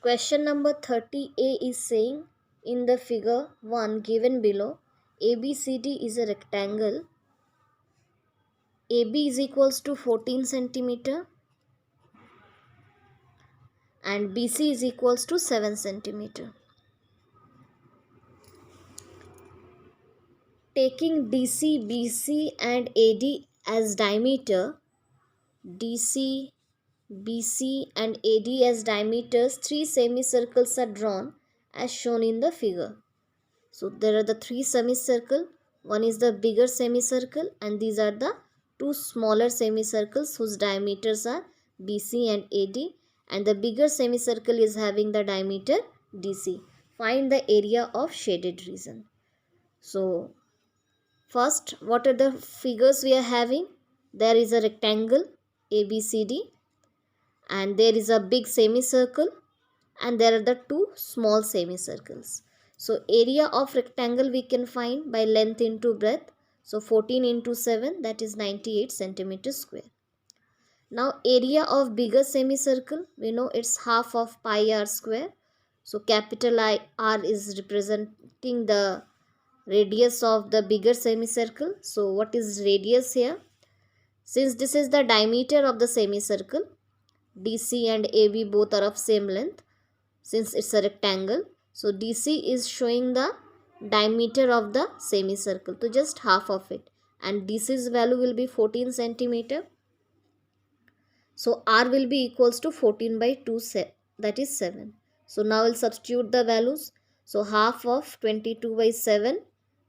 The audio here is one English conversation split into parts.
Question number 30A is saying in the figure 1 given below, ABCD is a rectangle. AB is equals to 14 centimeter and BC is equals to 7 centimeter. Taking DC, BC and AD as diameter, DC, BC and AD as diameters, three semicircles are drawn as shown in the figure. So there are the three semicircles. One is the bigger semicircle and these are the two smaller semicircles whose diameters are BC and AD, and the bigger semicircle is having the diameter DC. Find the area of shaded region. So first, what are the figures we are having? There is a rectangle ABCD and there is a big semicircle and there are the two small semicircles. So area of rectangle we can find by length into breadth. So 14 into 7, that is 98 centimeters square. Now area of bigger semicircle, we know it's half of pi r square. So capital R is representing the radius of the bigger semicircle. So what is radius here? Since this is the diameter of the semicircle, DC and AB both are of same length. Since it's a rectangle, so DC is showing the diameter of the semicircle, so just half of it, and DC's value will be 14 centimeter. So R will be equals to 14 by 2, that is 7. So now we'll substitute the values. So half of 22 by 7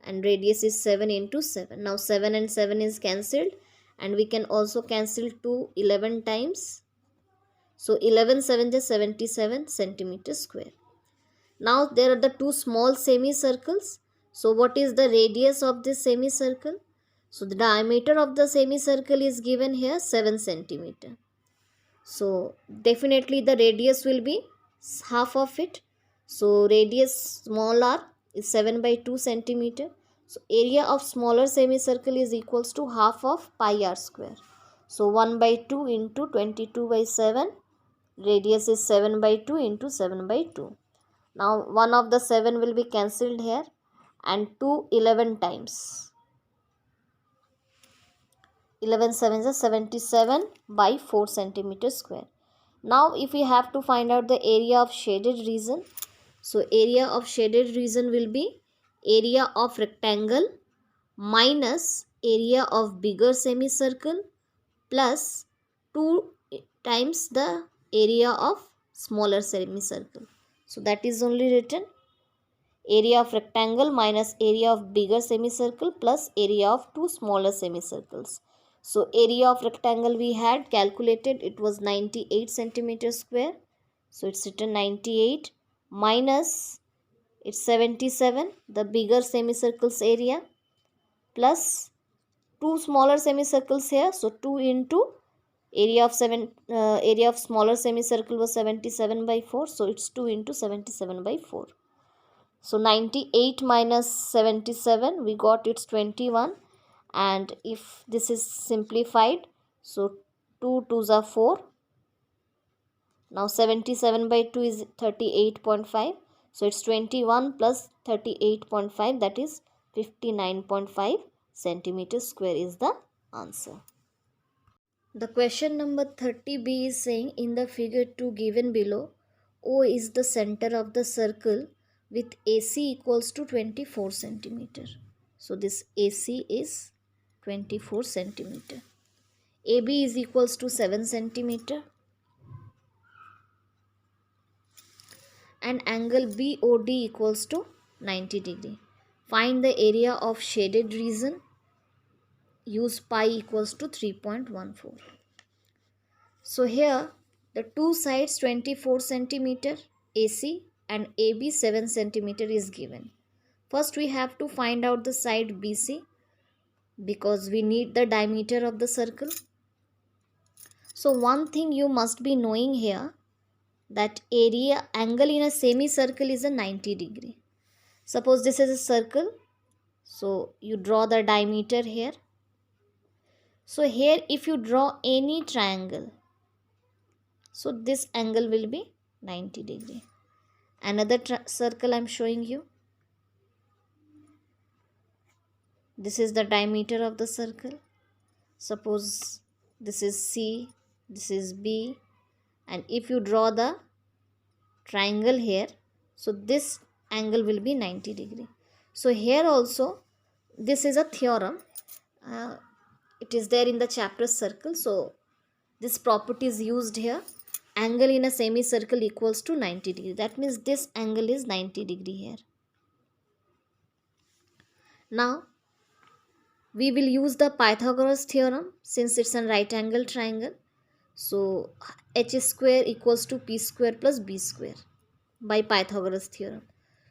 and radius is 7 into 7. Now 7 and 7 is cancelled and we can also cancel 2 11 times. So 11 7 is 77 centimeters square. Now there are the two small semicircles. So what is the radius of this semicircle? So the diameter of the semicircle is given here 7 centimeter. So definitely the radius will be half of it. So radius small r is 7 by 2 centimeter. So area of smaller semicircle is equals to half of pi r square. So 1 by 2 into 22 by 7. Radius is 7 by 2 into 7 by 2. Now 1 of the 7 will be cancelled here and 2 11 times. 11 7 is 77 by 4 centimeters square. Now if we have to find out the area of shaded region, so area of shaded region will be area of rectangle minus area of bigger semicircle plus 2 times the area of smaller semicircle. So that is only written area of rectangle minus area of bigger semicircle plus area of two smaller semicircles. So area of rectangle we had calculated, it was 98 centimeters square. So it's written 98 minus it's 77, the bigger semicircle's area, plus two smaller semicircles here. So 2 into area of smaller semicircle was 77 by 4. So it's 2 into 77 by 4. So 98 minus 77, we got it's 21, and if this is simplified, so 2 2s are 4. Now 77 by 2 is 38.5. So it's 21 plus 38.5, that is 59.5 centimeters square is the answer. The question number 30B is saying in the figure 2 given below, O is the center of the circle with AC equals to 24 centimeter. So this AC is 24 centimeter. AB is equals to 7 centimeter. And angle BOD equals to 90 degree. Find the area of shaded region. Use pi equals to 3.14. So here the two sides 24 centimeter AC and AB 7 centimeter is given. First we have to find out the side BC because we need the diameter of the circle. So one thing you must be knowing here, that area angle in a semicircle is a 90 degree. Suppose this is a circle, so you draw the diameter here. So here if you draw any triangle, so this angle will be 90 degree. Another circle I am showing you. This is the diameter of the circle. Suppose this is C, this is B, and if you draw the triangle here, so this angle will be 90 degree. So here also this is a theorem. It is there in the chapter circle. So this property is used here. Angle in a semicircle equals to 90 degree. That means this angle is 90 degree here. Now we will use the Pythagoras theorem since it's a right angle triangle. So h square equals to p square plus b square by Pythagoras theorem.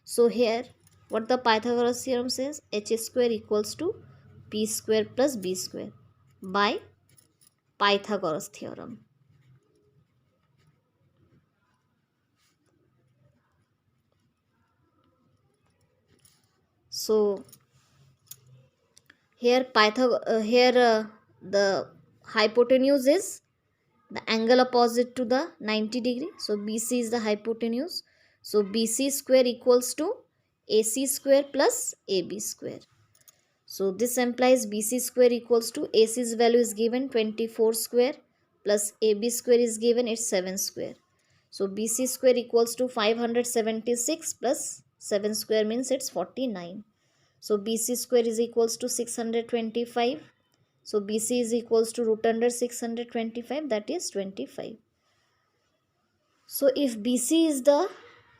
So here what the Pythagoras theorem says, h square equals to p square plus b square by Pythagoras theorem. So here the hypotenuse is the angle opposite to the 90 degree. So BC is the hypotenuse. So BC square equals to AC square plus AB square. So this implies BC square equals to AC's value is given 24 square plus AB square is given, it's 7 square. So BC square equals to 576 plus 7 square means it's 49. So BC square is equals to 625. So BC is equals to root under 625, that is 25. So if BC is the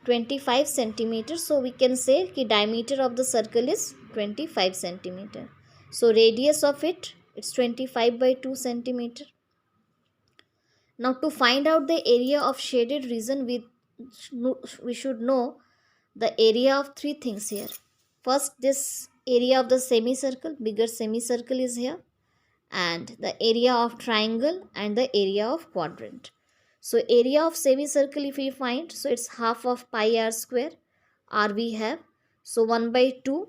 25 centimeter, so we can say the diameter of the circle is 25 centimeter. So radius of it's 25 by 2 centimeter. Now to find out the area of shaded region, we should know the area of three things here. First, this area of the semicircle, bigger semicircle is here, and the area of triangle and the area of quadrant. So area of semicircle if we find, so it's half of pi r square. R we have, so 1 by 2,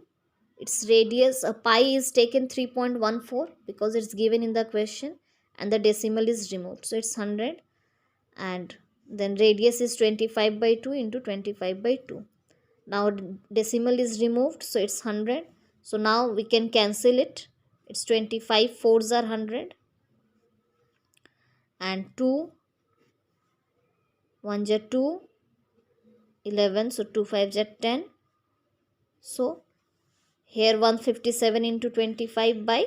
its radius, pi is taken 3.14 because it's given in the question and the decimal is removed. So it's 100, and then radius is 25 by 2 into 25 by 2. Now decimal is removed, so it's 100. So now we can cancel it. It's 25, 4s are 100, and 2, 1s are 2, 11, so 2 5s are 10. So here 157 into 25 by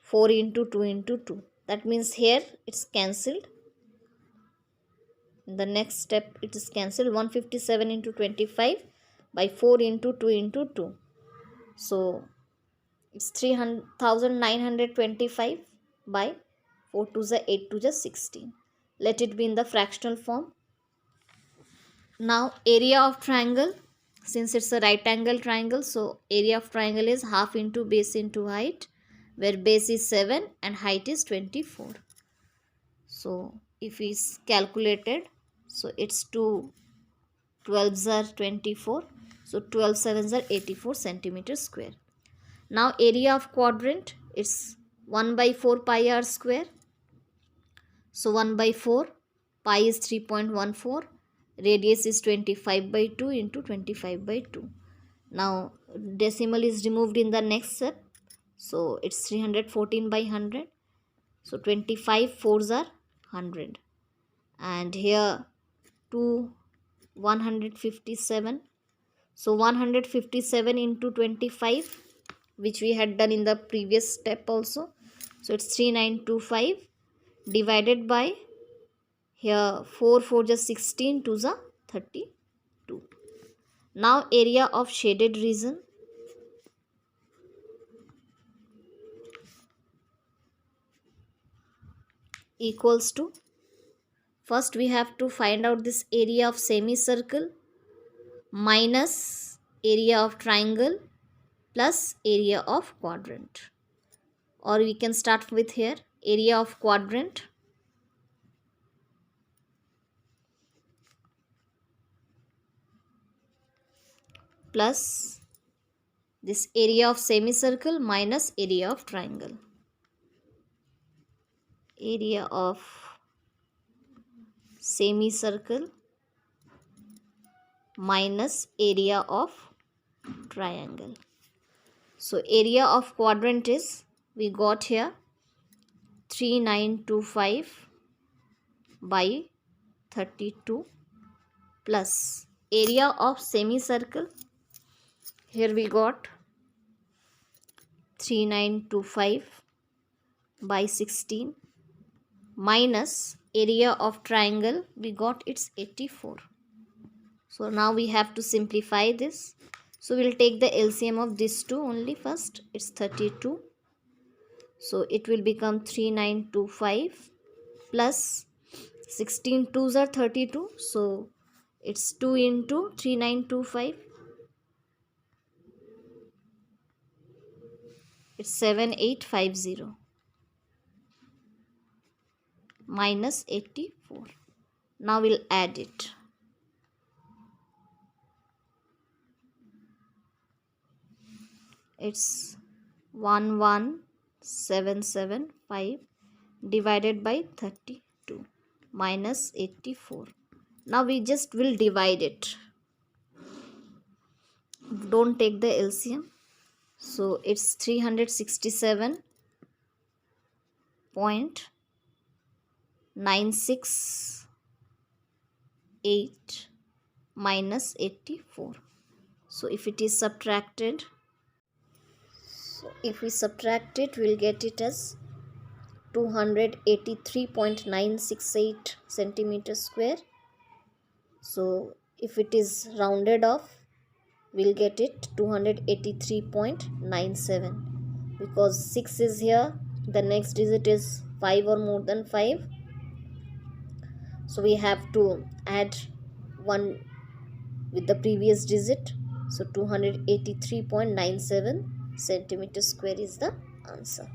4 into 2 into 2. That means here it's cancelled. In the next step it is cancelled. 157 into 25 by 4 into 2 into 2. So it's 3925 by 4 to the 8 to the 16. Let it be in the fractional form. Now area of triangle, since it's a right angle triangle, so area of triangle is half into base into height, where base is 7 and height is 24. So if it's calculated, so it's 2 12s are 24, so 12 7s are 84 centimeter square. Now area of quadrant, it's 1 by 4 pi r square. So 1 by 4, pi is 3.14, radius is 25 by 2 into 25 by 2. Now decimal is removed in the next step. So it's 314 by 100. So 25 4s are 100. And here 2 157. So 157 into 25, which we had done in the previous step also. So it's 3925 divided by here 4 4 just 16, 2 is 32. Now area of shaded region. Equals to, first we have to find out this area of semicircle minus area of triangle plus area of quadrant. Or we can start with here area of quadrant plus this area of semicircle minus area of triangle. Area of semicircle minus area of triangle. So area of quadrant is, we got here 3925 by 32 plus area of semicircle, here we got 3925 by 16 minus area of triangle, we got it's 84. So now we have to simplify this. So we'll take the LCM of these two only first. It's 32. So it will become 3925 plus 16 twos are 32. So it's 2 into 3925. It's 7850 minus 84. Now we'll add it. It's 11775 divided by 32 minus 84. Now we just will divide it. Don't take the LCM. So it's 367.968 minus 84. So if it is subtracted, if we subtract it, we'll get it as 283.968 centimeters square. So if it is rounded off, we'll get it 283.97, because 6 is here, the next digit is 5 or more than 5, so we have to add 1 with the previous digit. So 283.97 centimeters square is the answer.